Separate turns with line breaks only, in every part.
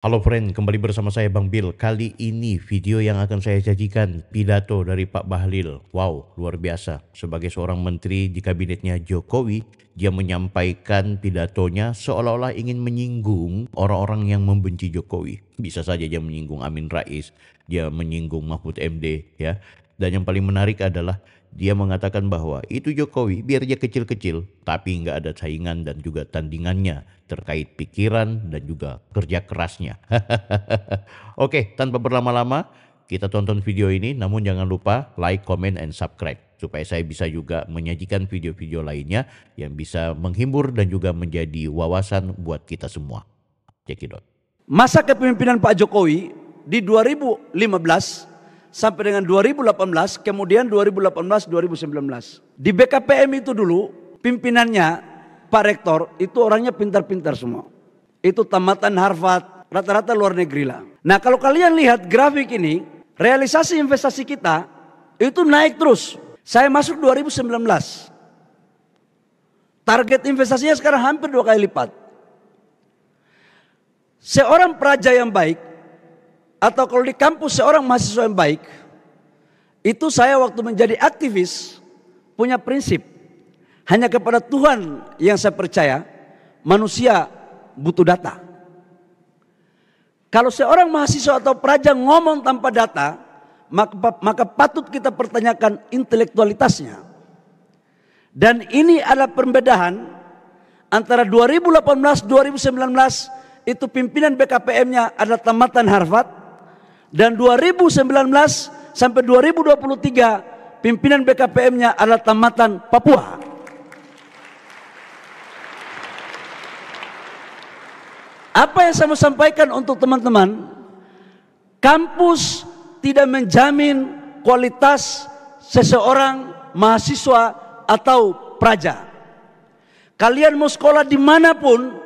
Halo friend, kembali bersama saya Bang Bill. Kali ini video yang akan saya sajikan pidato dari Pak Bahlil. Wow, luar biasa. Sebagai seorang menteri di kabinetnya Jokowi, dia menyampaikan pidatonya seolah-olah ingin menyinggung orang-orang yang membenci Jokowi. Bisa saja dia menyinggung Amin Rais, dia menyinggung Mahfud MD, ya. Dan yang paling menarik adalah dia mengatakan bahwa itu Jokowi biar dia kecil-kecil tapi nggak ada saingan dan juga tandingannya terkait pikiran dan juga kerja kerasnya. Oke, tanpa berlama-lama kita tonton video ini, namun jangan lupa like, comment, and subscribe supaya saya bisa juga menyajikan video-video lainnya yang bisa menghibur dan juga menjadi wawasan buat kita semua. Check it out.
Masa kepemimpinan Pak Jokowi di 2015 sampai dengan 2018, kemudian 2018-2019. Di BKPM itu dulu pimpinannya Pak Rektor itu orangnya pintar-pintar semua. Itu tamatan Harvard, rata-rata luar negeri lah. Nah, kalau kalian lihat grafik ini, realisasi investasi kita itu naik terus. Saya masuk 2019. Target investasinya sekarang hampir 2 kali lipat. Seorang praja yang baik, atau kalau di kampus seorang mahasiswa yang baik, itu saya waktu menjadi aktivis punya prinsip, hanya kepada Tuhan yang saya percaya, manusia butuh data. Kalau seorang mahasiswa atau praja ngomong tanpa data, maka patut kita pertanyakan intelektualitasnya. Dan ini adalah perbedaan antara 2018-2019 itu pimpinan BKPM-nya adalah tamatan Harvard, dan 2019 sampai 2023 pimpinan BKPM-nya adalah tamatan Papua. Apa yang saya mau sampaikan untuk teman-teman, kampus tidak menjamin kualitas seseorang mahasiswa atau praja. Kalian mau sekolah dimanapun,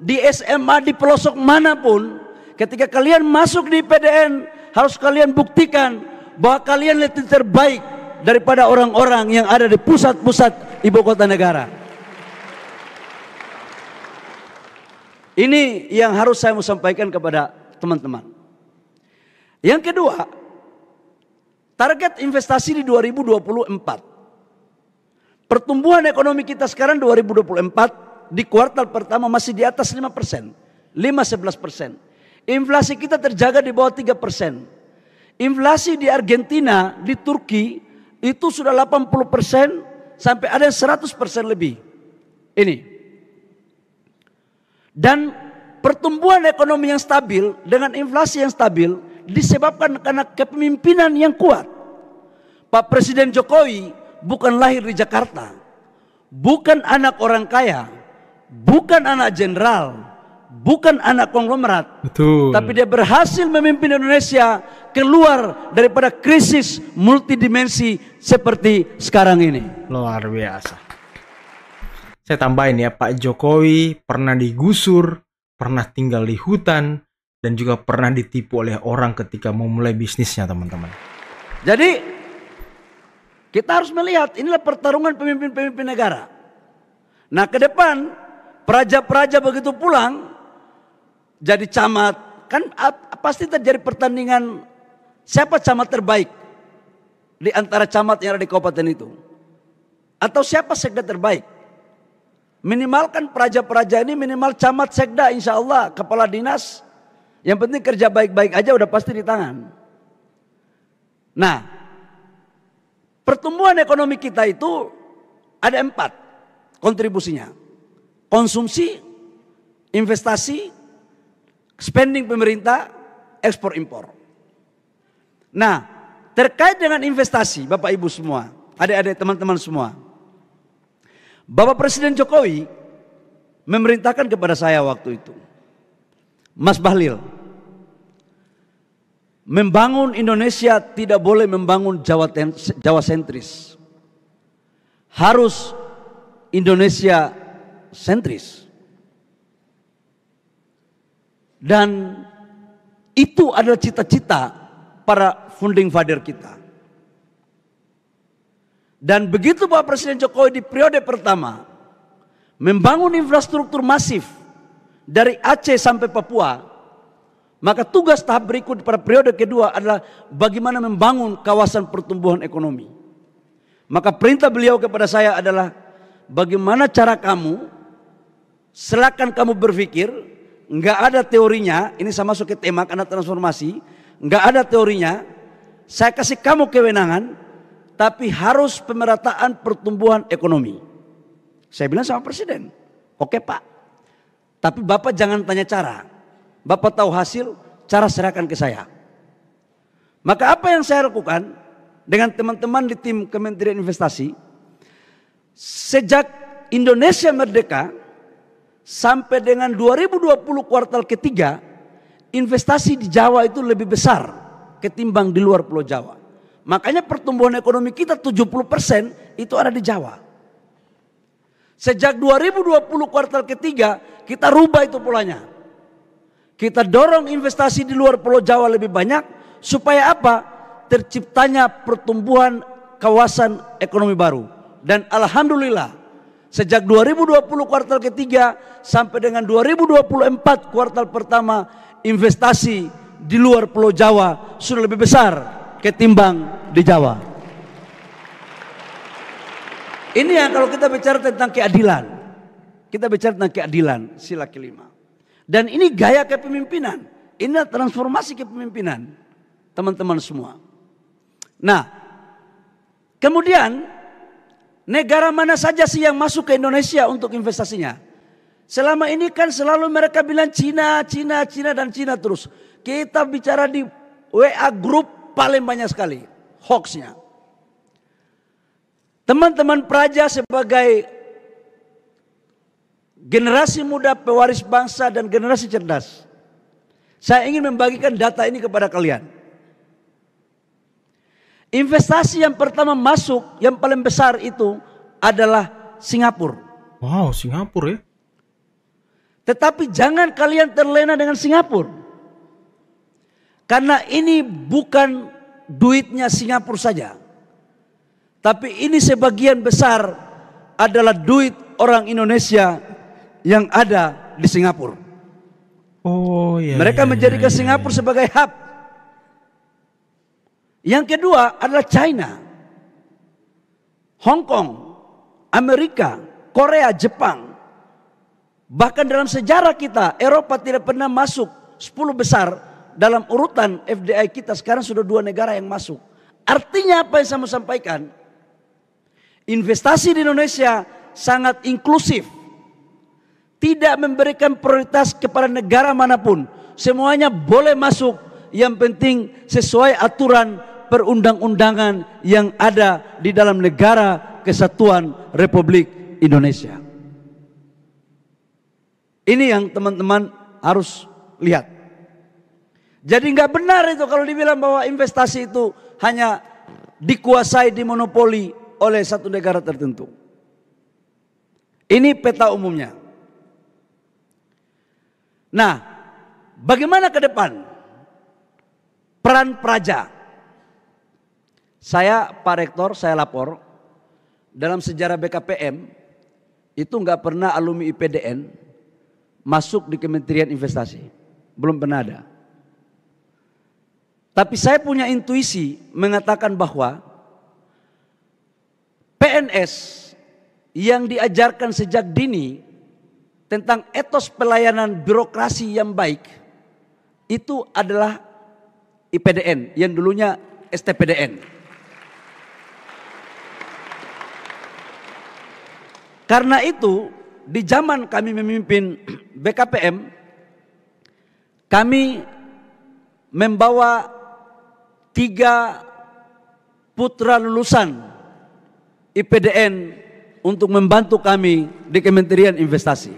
di SMA, di pelosok manapun, ketika kalian masuk di PDN, harus kalian buktikan bahwa kalian lebih terbaik daripada orang-orang yang ada di pusat-pusat ibu kota negara. Ini yang harus saya mau sampaikan kepada teman-teman. Yang kedua, target investasi di 2024. Pertumbuhan ekonomi kita sekarang 2024 di kuartal pertama masih di atas 5%, 5-11%. Inflasi kita terjaga di bawah 3%. Inflasi di Argentina, di Turki itu sudah 80% sampai ada yang 100% lebih. Ini. Dan pertumbuhan ekonomi yang stabil dengan inflasi yang stabil disebabkan karena kepemimpinan yang kuat. Pak Presiden Jokowi bukan lahir di Jakarta, bukan anak orang kaya, bukan anak jenderal, bukan anak konglomerat.
Betul.
Tapi dia berhasil memimpin Indonesia keluar daripada krisis multidimensi seperti sekarang ini.
Luar biasa. Saya tambahin ya, Pak Jokowi pernah digusur, pernah tinggal di hutan, dan juga pernah ditipu oleh orang ketika memulai bisnisnya, teman-teman.
Jadi kita harus melihat inilah pertarungan pemimpin-pemimpin negara. Nah, ke depan praja-praja begitu pulang jadi camat, kan pasti terjadi pertandingan siapa camat terbaik di antara camat yang ada di kabupaten itu, atau siapa sekda terbaik. Minimalkan praja-praja ini minimal camat, sekda, insya Allah kepala dinas, yang penting kerja baik-baik aja udah pasti di tangan. Nah, pertumbuhan ekonomi kita itu ada 4 kontribusinya: konsumsi, investasi, spending pemerintah, ekspor impor. Nah, terkait dengan investasi, Bapak Ibu semua, adik-adik teman-teman semua, Bapak Presiden Jokowi memerintahkan kepada saya waktu itu, Mas Bahlil, membangun Indonesia tidak boleh membangun Jawa sentris, harus Indonesia sentris. Dan itu adalah cita-cita para founding father kita. Dan begitu Pak Presiden Jokowi di periode pertama membangun infrastruktur masif dari Aceh sampai Papua, Maka tugas tahap berikut pada periode kedua adalah bagaimana membangun kawasan pertumbuhan ekonomi. Maka perintah beliau kepada saya adalah bagaimana cara kamu, silakan kamu berpikir, nggak ada teorinya, ini saya masuk ke tema karena transformasi, nggak ada teorinya, saya kasih kamu kewenangan, tapi harus pemerataan pertumbuhan ekonomi. Saya bilang sama Presiden, oke Pak, tapi Bapak jangan tanya cara. Bapak tahu hasil, cara serahkan ke saya. Maka apa yang saya lakukan dengan teman-teman di tim Kementerian Investasi, sejak Indonesia merdeka sampai dengan 2020 kuartal ketiga, investasi di Jawa itu lebih besar ketimbang di luar Pulau Jawa. Makanya pertumbuhan ekonomi kita 70% itu ada di Jawa. Sejak 2020 kuartal ketiga, kita rubah itu polanya. Kita dorong investasi di luar Pulau Jawa lebih banyak, supaya apa? Terciptanya pertumbuhan kawasan ekonomi baru. Dan alhamdulillah, sejak 2020 kuartal ketiga sampai dengan 2024 kuartal pertama, investasi di luar Pulau Jawa sudah lebih besar ketimbang di Jawa. Ini yang kalau kita bicara tentang keadilan, kita bicara tentang keadilan, sila kelima. Dan ini gaya kepemimpinan. Ini transformasi kepemimpinan. Teman-teman semua. Nah, kemudian negara mana saja sih yang masuk ke Indonesia untuk investasinya? Selama ini kan selalu mereka bilang Cina, Cina, Cina dan Cina terus. Kita bicara di WA Group paling banyak sekali hoaxnya. Teman-teman Praja sebagai generasi muda pewaris bangsa dan generasi cerdas, saya ingin membagikan data ini kepada kalian. Investasi yang pertama masuk, yang paling besar itu adalah Singapura.
Wow, Singapura ya.
Tetapi jangan kalian terlena dengan Singapura. Karena ini bukan duitnya Singapura saja. Tapi ini sebagian besar adalah duit orang Indonesia yang ada di Singapura.
Oh iya.
Mereka menjadikan Singapura sebagai hub. Yang kedua adalah China, Hong Kong, Amerika, Korea, Jepang. Bahkan dalam sejarah kita, Eropa tidak pernah masuk 10 besar dalam urutan FDI kita. Sekarang sudah 2 negara yang masuk. Artinya apa yang saya mau sampaikan? Investasi di Indonesia sangat inklusif. Tidak memberikan prioritas kepada negara manapun. Semuanya boleh masuk. Yang penting sesuai aturan perundang-undangan yang ada di dalam negara kesatuan Republik Indonesia. Ini yang teman-teman harus lihat. Jadi nggak benar itu kalau dibilang bahwa investasi itu hanya dikuasai, dimonopoli oleh satu negara tertentu. Ini peta umumnya. Nah, bagaimana ke depan peran Praja? Saya, Pak Rektor, saya lapor, dalam sejarah BKPM itu nggak pernah alumni IPDN masuk di Kementerian Investasi, belum pernah ada. Tapi saya punya intuisi mengatakan bahwa PNS yang diajarkan sejak dini tentang etos pelayanan birokrasi yang baik itu adalah IPDN yang dulunya STPDN. Karena itu di zaman kami memimpin BKPM, kami membawa 3 putra lulusan IPDN untuk membantu kami di Kementerian Investasi.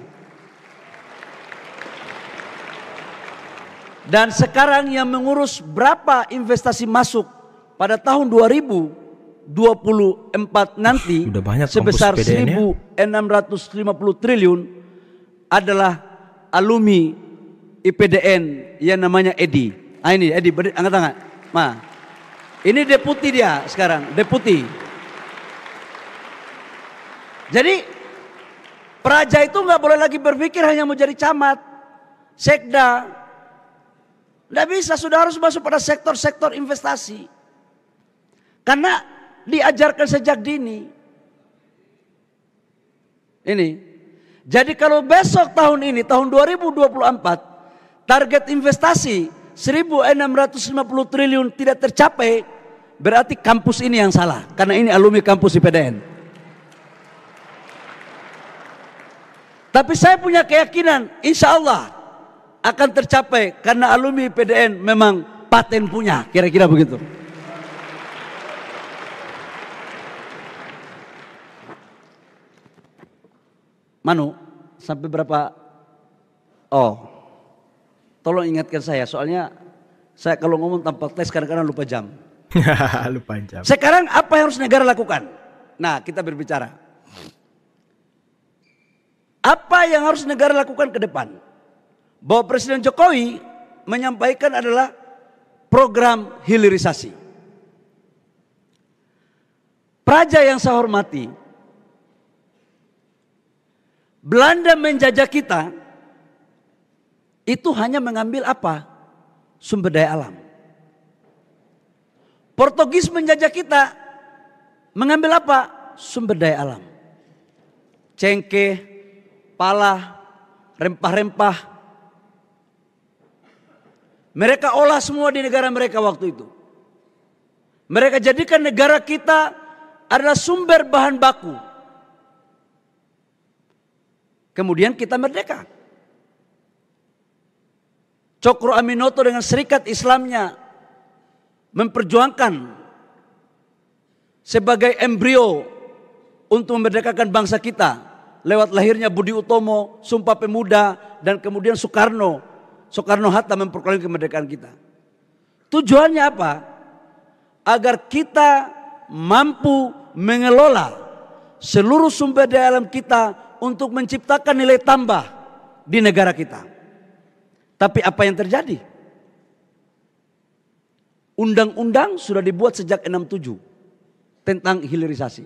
Dan sekarang yang mengurus berapa investasi masuk pada tahun 2024 nanti sebesar 1.650 triliun adalah alumni IPDN yang namanya Edi. Ah, ini Edi, angkat tangan. Nah, ini deputi dia sekarang, deputi. Jadi Praja itu nggak boleh lagi berpikir hanya mau jadi camat, sekda. Tidak bisa, sudah harus masuk pada sektor-sektor investasi. Karena diajarkan sejak dini. Ini. Jadi kalau besok tahun ini, tahun 2024, target investasi 1.650 triliun tidak tercapai, berarti kampus ini yang salah. Karena ini alumni kampus IPDN. Tapi saya punya keyakinan, insya Allah akan tercapai. Karena alumni IPDN memang paten punya, kira-kira begitu. Manu, sampai berapa? Oh, tolong ingatkan saya, soalnya saya kalau ngomong tanpa tes kadang-kadang lupa jam.
Lupa jam.
Sekarang apa yang harus negara lakukan? Nah, kita berbicara. Apa yang harus negara lakukan ke depan? Bahwa Presiden Jokowi menyampaikan adalah program hilirisasi. Praja yang saya hormati, Belanda menjajah kita itu hanya mengambil apa? Sumber daya alam. Portugis menjajah kita mengambil apa? Sumber daya alam. Cengkeh, pala, rempah-rempah. Mereka olah semua di negara mereka waktu itu. Mereka jadikan negara kita adalah sumber bahan baku. Kemudian kita merdeka. Cokro Aminoto dengan Serikat Islamnya memperjuangkan sebagai embrio untuk memerdekakan bangsa kita lewat lahirnya Budi Utomo, Sumpah Pemuda, dan kemudian Soekarno-Hatta memperoleh kemerdekaan kita. Tujuannya apa? Agar kita mampu mengelola seluruh sumber daya alam kita untuk menciptakan nilai tambah di negara kita. Tapi apa yang terjadi? Undang-undang sudah dibuat sejak 67 tentang hilirisasi.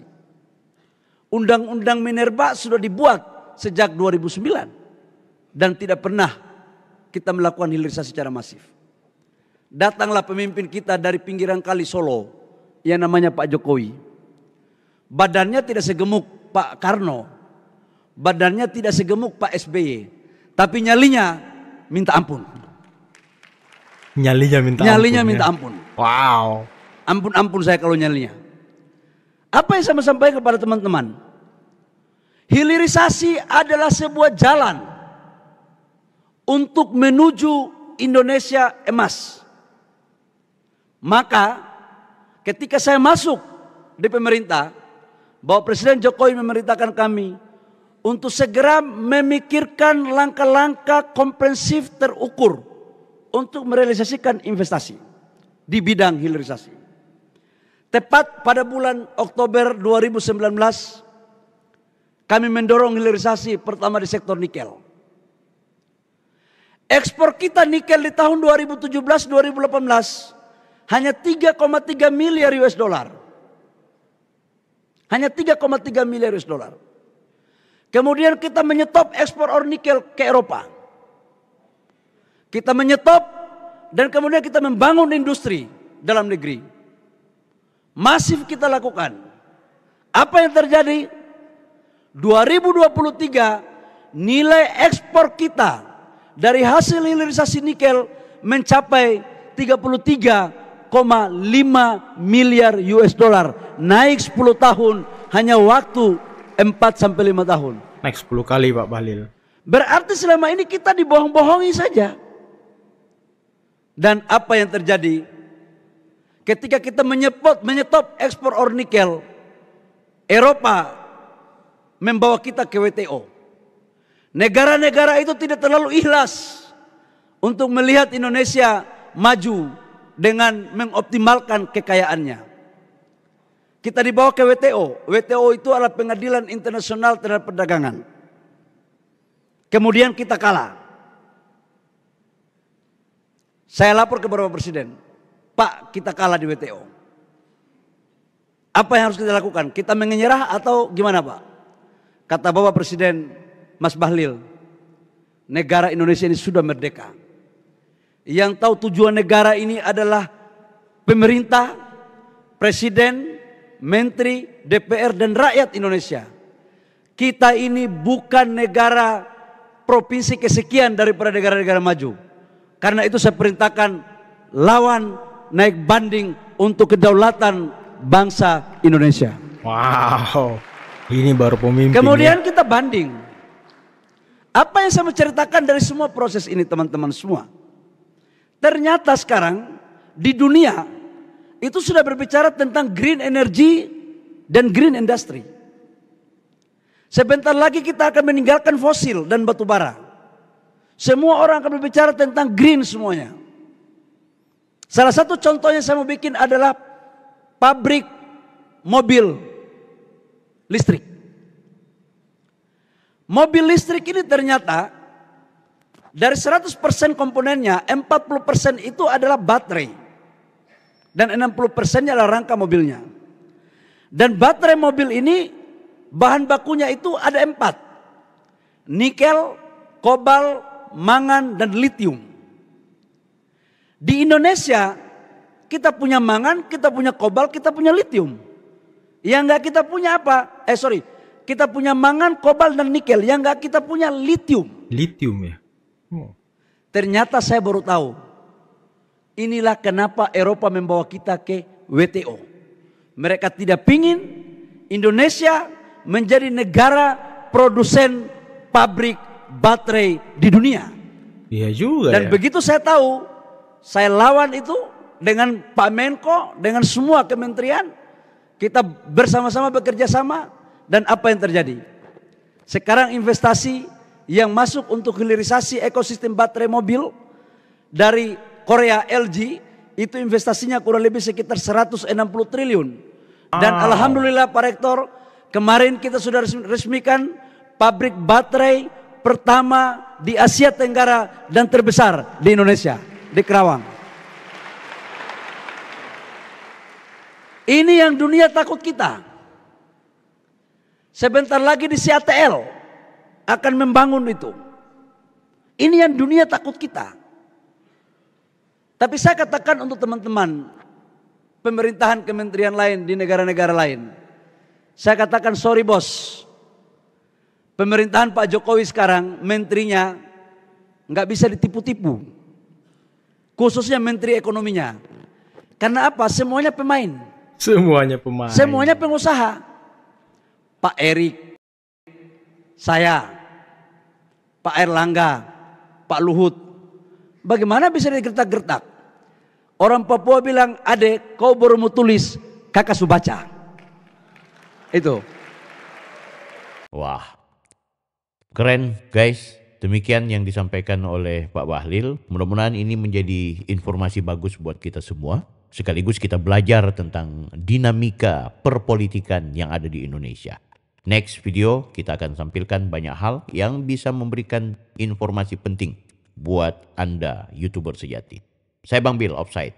Undang-undang Minerba sudah dibuat sejak 2009 dan tidak pernah kita melakukan hilirisasi secara masif. Datanglah pemimpin kita dari pinggiran kali Solo yang namanya Pak Jokowi. Badannya tidak segemuk Pak Karno, badannya tidak segemuk Pak SBY, tapi nyalinya minta ampun.
Nyalinya minta ampun. Wow.
Ampun saya kalau nyalinya. Apa yang saya mau sampaikan kepada teman-teman? Hilirisasi adalah sebuah jalan untuk menuju Indonesia emas. Maka ketika saya masuk di pemerintah, bahwa Presiden Jokowi memerintahkan kami untuk segera memikirkan langkah-langkah komprehensif terukur untuk merealisasikan investasi di bidang hilirisasi. Tepat pada bulan Oktober 2019, kami mendorong hilirisasi pertama di sektor nikel. Ekspor kita nikel di tahun 2017-2018 hanya 3,3 miliar US dollar. Hanya 3,3 miliar US dollar. Kemudian kita menyetop ekspor ore nikel ke Eropa. Kita menyetop dan kemudian kita membangun industri dalam negeri. Masif kita lakukan. Apa yang terjadi? 2023 nilai ekspor kita dari hasil hilirisasi nikel mencapai 33,5 miliar US dollar. Naik 10 tahun hanya waktu 4-5 tahun.
Naik 10 kali Pak Bahlil.
Berarti selama ini kita dibohong-bohongi saja. Dan apa yang terjadi? Ketika kita menyetop ekspor ore nikel, Eropa membawa kita ke WTO. Negara-negara itu tidak terlalu ikhlas untuk melihat Indonesia maju dengan mengoptimalkan kekayaannya. Kita dibawa ke WTO. WTO itu adalah pengadilan internasional terhadap perdagangan. Kemudian kita kalah. Saya lapor ke Bapak Presiden, Pak, kita kalah di WTO. Apa yang harus kita lakukan? Kita menyerah atau gimana Pak? Kata Bapak Presiden, Mas Bahlil, negara Indonesia ini sudah merdeka. yang tahu tujuan negara ini adalah pemerintah, presiden, menteri, DPR, dan rakyat Indonesia. Kita ini bukan negara provinsi kesekian daripada negara-negara maju. Karena itu saya perintahkan lawan naik banding untuk kedaulatan bangsa Indonesia.
Wow, ini baru pemimpin.
Kemudian kita banding. Apa yang saya menceritakan dari semua proses ini teman-teman semua. Ternyata sekarang di dunia itu sudah berbicara tentang green energy dan green industry. Sebentar lagi kita akan meninggalkan fosil dan batu bara. Semua orang akan berbicara tentang green semuanya. Salah satu contohnya saya mau bikin adalah pabrik mobil listrik. Mobil listrik ini ternyata dari 100% komponennya 40% itu adalah baterai. Dan 60%-nya adalah rangka mobilnya. Dan baterai mobil ini bahan bakunya itu ada 4. Nikel, kobal, mangan, dan litium. Di Indonesia kita punya mangan, kita punya kobal, kita punya litium. Yang enggak kita punya apa? Kita punya mangan, kobal, dan nikel. Yang enggak kita punya litium.
Litium ya. Oh.
Ternyata saya baru tahu. Inilah kenapa Eropa membawa kita ke WTO. Mereka tidak pingin Indonesia menjadi negara produsen pabrik baterai di dunia.
Iya juga.
Dan begitu saya tahu, saya lawan itu dengan Pak Menko, dengan semua kementerian. Kita bersama-sama bekerja sama. Dan apa yang terjadi? Sekarang investasi yang masuk untuk hilirisasi ekosistem baterai mobil dari Korea LG itu investasinya kurang lebih sekitar 160 triliun. Dan alhamdulillah Pak Rektor, kemarin kita sudah resmikan pabrik baterai pertama di Asia Tenggara dan terbesar di Indonesia, di Kerawang. Ini yang dunia takut kita. Sebentar lagi di CATL akan membangun itu. Ini yang dunia takut kita. Tapi saya katakan untuk teman-teman pemerintahan kementerian lain di negara-negara lain. Saya katakan sorry bos. Pemerintahan Pak Jokowi sekarang menterinya nggak bisa ditipu-tipu. Khususnya menteri ekonominya. Karena apa? Semuanya pemain.
Semuanya pemain.
Semuanya pengusaha. Pak Erik, saya, Pak Erlangga, Pak Luhut. Bagaimana bisa digertak-gertak? Orang Papua bilang, adek kau baru mau tulis, kakak su baca. Itu.
Wah, keren guys. Demikian yang disampaikan oleh Pak Bahlil. Mudah-mudahan ini menjadi informasi bagus buat kita semua. Sekaligus kita belajar tentang dinamika perpolitikan yang ada di Indonesia. Next video kita akan tampilkan banyak hal yang bisa memberikan informasi penting buat Anda YouTuber sejati. Saya Bang Bill, Offside.